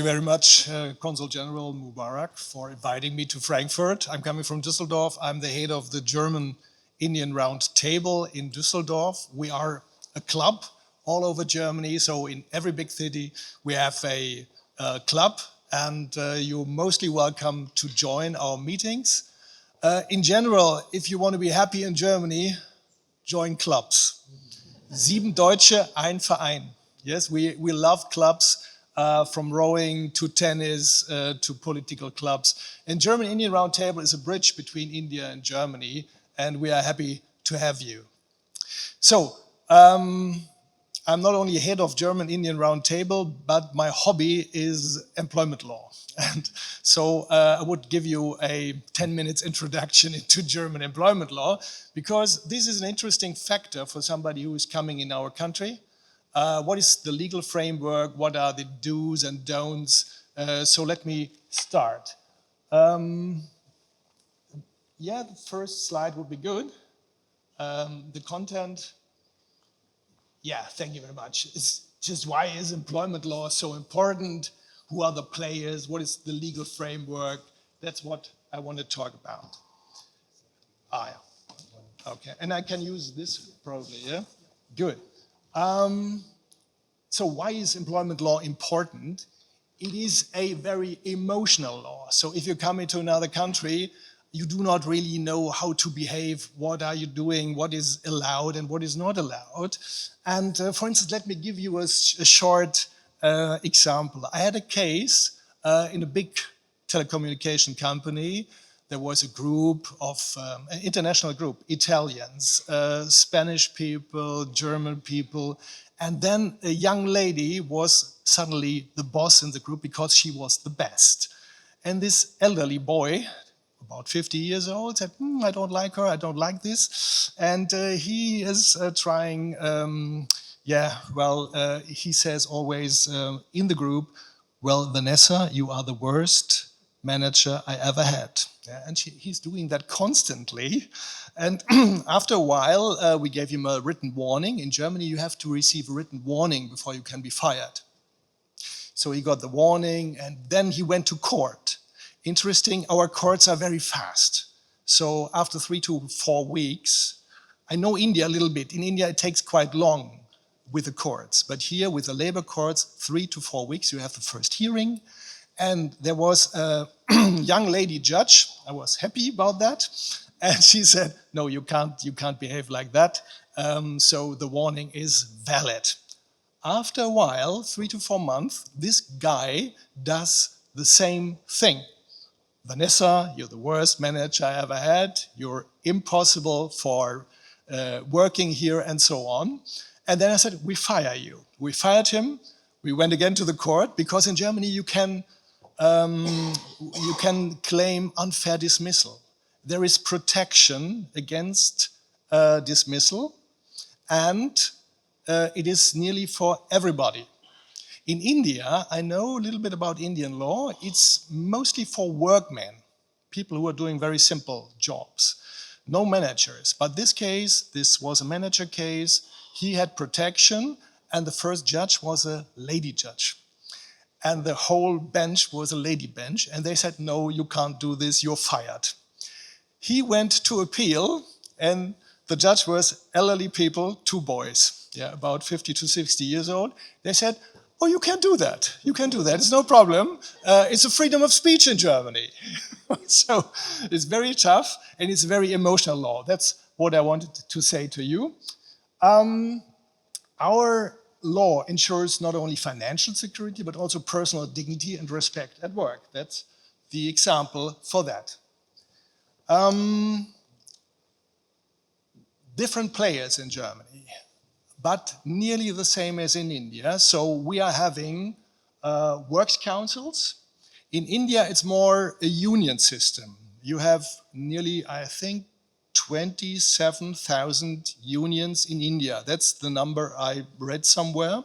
you very much, Consul General Mubarak, for inviting me to Frankfurt. I'm coming from Düsseldorf. I'm the head of the German-Indian Round Table in Düsseldorf. We are a club all over Germany, so in every big city we have a club, and you're mostly welcome to join our meetings. In general, if you want to be happy in Germany, join clubs. 7 Deutsche, ein Verein. Yes, we love clubs, from rowing to tennis to political clubs. And German Indian Round Table is a bridge between India and Germany, and we are happy to have you. So, I'm not only head of German Indian Round Table, but my hobby is employment law. And so I would give you a 10 minutes introduction into German employment law, because this is an interesting factor for somebody who is coming in our country. What is the legal framework? What are the do's and don'ts? So let me start. Yeah, the first slide would be good. The content. Yeah, thank you very much. It's just, why is employment law so important? Who are the players? What is the legal framework? That's what I want to talk about. Ah, yeah. Okay, and I can use this probably, yeah? Good. So why is employment law important? It is a very emotional law. So if you come into another country, you do not really know how to behave, what are you doing, what is allowed and what is not allowed. And for instance, let me give you a short example. I had a case in a big telecommunication company. There was a group of, an international group, Italians, Spanish people, German people, and then a young lady was suddenly the boss in the group because she was the best. And this elderly boy, about 50 years old, said, I don't like her, I don't like this. And he is trying, he says always in the group, well, Vanessa, you are the worst manager I ever had. Yeah, and he's doing that constantly. And after a while, we gave him a written warning. In Germany, you have to receive a written warning before you can be fired. So he got the warning, and then he went to court. Interesting, our courts are very fast. So after 3 to 4 weeks, I know India a little bit. In India, it takes quite long with the courts. But here, with the labor courts, 3 to 4 weeks, you have the first hearing. And there was a young lady judge. I was happy about that. And she said, no, you can't behave like that. So the warning is valid. After a while, 3 to 4 months, this guy does the same thing. Vanessa, you're the worst manager I ever had. You're impossible for working here and so on. And then I said, we fire you. We fired him. We went again to the court because in Germany you can claim unfair dismissal. There is protection against dismissal, and it is nearly for everybody. In India, I know a little bit about Indian law. It's mostly for workmen, people who are doing very simple jobs. No managers. But this case, this was a manager case. He had protection, and the first judge was a lady judge. And the whole bench was a lady bench, and they said, no, you can't do this, you're fired. He went to appeal, and the judge was elderly people, 2 boys, about 50 to 60 years old. They said, oh, you can do that. You can do that. It's no problem. It's a freedom of speech in Germany. So it's very tough, and it's a very emotional law. That's what I wanted to say to you. Our law ensures not only financial security, but also personal dignity and respect at work. That's the example for that. Different players in Germany, but nearly the same as in India. So we are having works councils. In India, it's more a union system. You have nearly, I think, 27,000 unions in India. That's the number I read somewhere.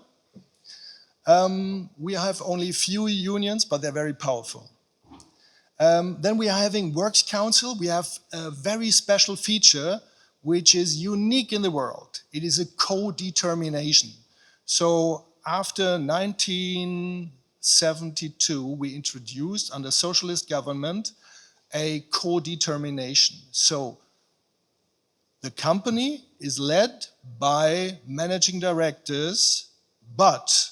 We have only a few unions, but they're very powerful. Then we are having Works Council. We have a very special feature which is unique in the world. It is a co-determination. So after 19 1972, we introduced under socialist government a co-determination. So the company is led by managing directors, but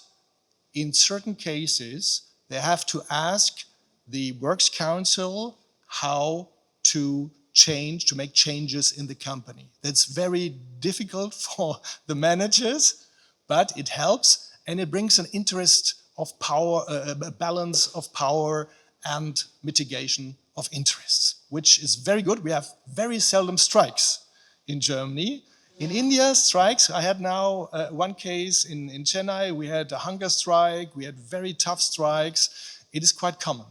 in certain cases, they have to ask the Works Council how to change, to make changes in the company. That's very difficult for the managers, but it helps, and it brings an interest of power, a balance of power and mitigation of interests, which is very good. We have very seldom strikes in Germany. In India, strikes, I had now one case in Chennai, we had a hunger strike, we had very tough strikes. It is quite common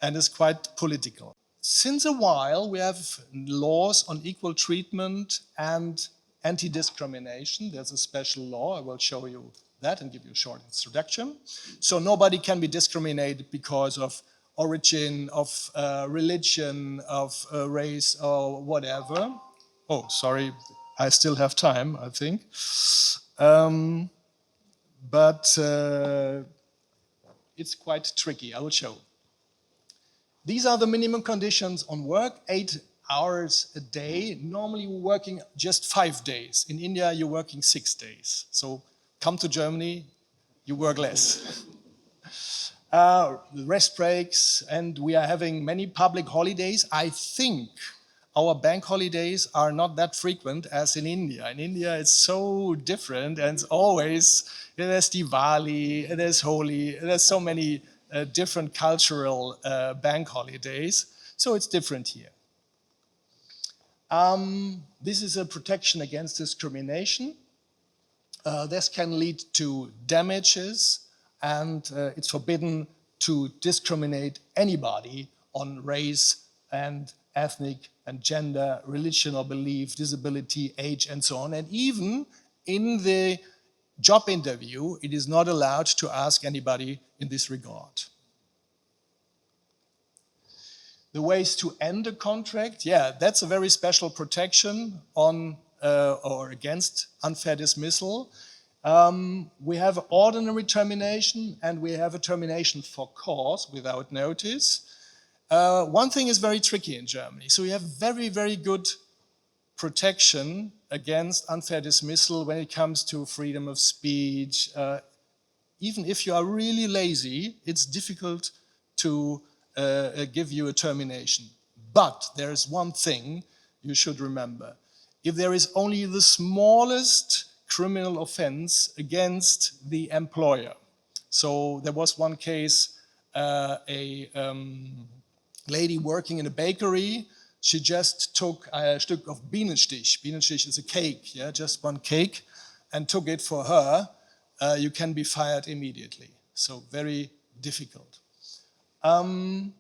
and is quite political. Since a while, we have laws on equal treatment and anti-discrimination. There's a special law, I will show you that and give you a short introduction. So nobody can be discriminated because of origin, of religion, of race, or whatever. Oh, sorry, I still have time, I think. But it's quite tricky, I will show. These are the minimum conditions on work, 8 hours a day. Normally we're working just 5 days. In India, you're working 6 days. So come to Germany, you work less. Rest breaks, and we are having many public holidays. I think our bank holidays are not that frequent as in India. In India, it's so different, and it's always, there's Diwali, there's Holi, there's so many different cultural bank holidays. So it's different here. This is a protection against discrimination. This can lead to damages, and it's forbidden to discriminate anybody on race and ethnic and gender, religion or belief, disability, age, and so on. And even in the job interview, it is not allowed to ask anybody in this regard. The ways to end a contract, yeah, that's a very special protection on or against unfair dismissal. We have ordinary termination and we have a termination for cause without notice. One thing is very tricky in Germany. So we have very, very good protection against unfair dismissal when it comes to freedom of speech. Even if you are really lazy, it's difficult to give you a termination. But there is one thing you should remember. If there is only the smallest criminal offense against the employer. So there was one case, a lady working in a bakery, she just took a Stück of Bienenstich. Bienenstich is a cake, yeah, just one cake, and took it for her. You can be fired immediately. So very difficult. The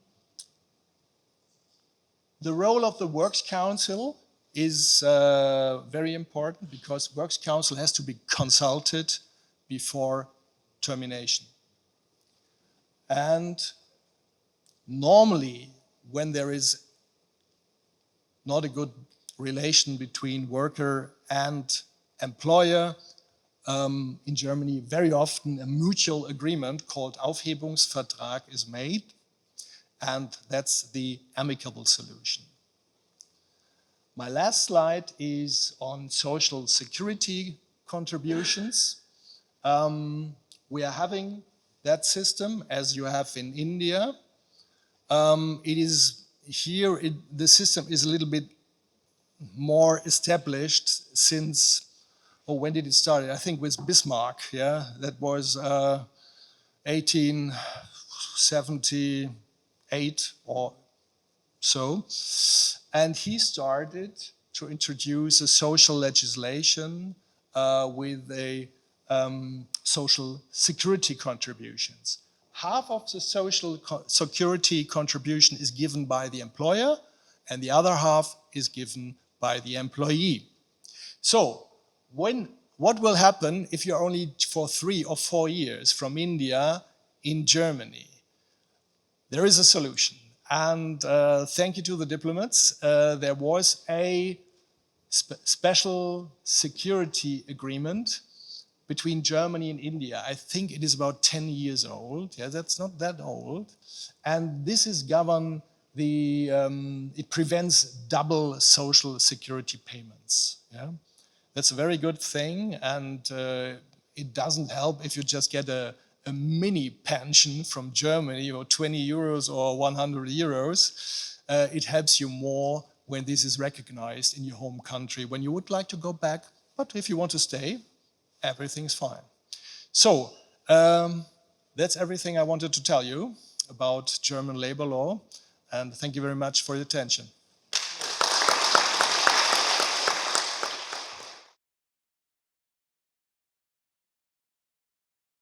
role of the Works Council is very important because Works Council has to be consulted before termination. And normally, when there is not a good relation between worker and employer, in Germany, very often a mutual agreement called Aufhebungsvertrag is made, and that's the amicable solution. My last slide is on social security contributions. We are having that system as you have in India. It is here, the system is a little bit more established since, oh, when did it start? I think with Bismarck, yeah, that was 1878 or so. And he started to introduce a social legislation with a social security contributions. Half of the social security contribution is given by the employer and the other half is given by the employee. So what will happen if you're only for 3 or 4 years from India in Germany? There is a solution. And thank you to the diplomats. There was a special security agreement between Germany and India. I think it is about 10 years old. Yeah, that's not that old. And this is governed, it prevents double social security payments. Yeah? That's a very good thing, and it doesn't help if you just get a mini pension from Germany, or 20 euros or 100 euros. It helps you more when this is recognized in your home country, when you would like to go back, but if you want to stay, everything's fine. So, that's everything I wanted to tell you about German labor law, and thank you very much for your attention.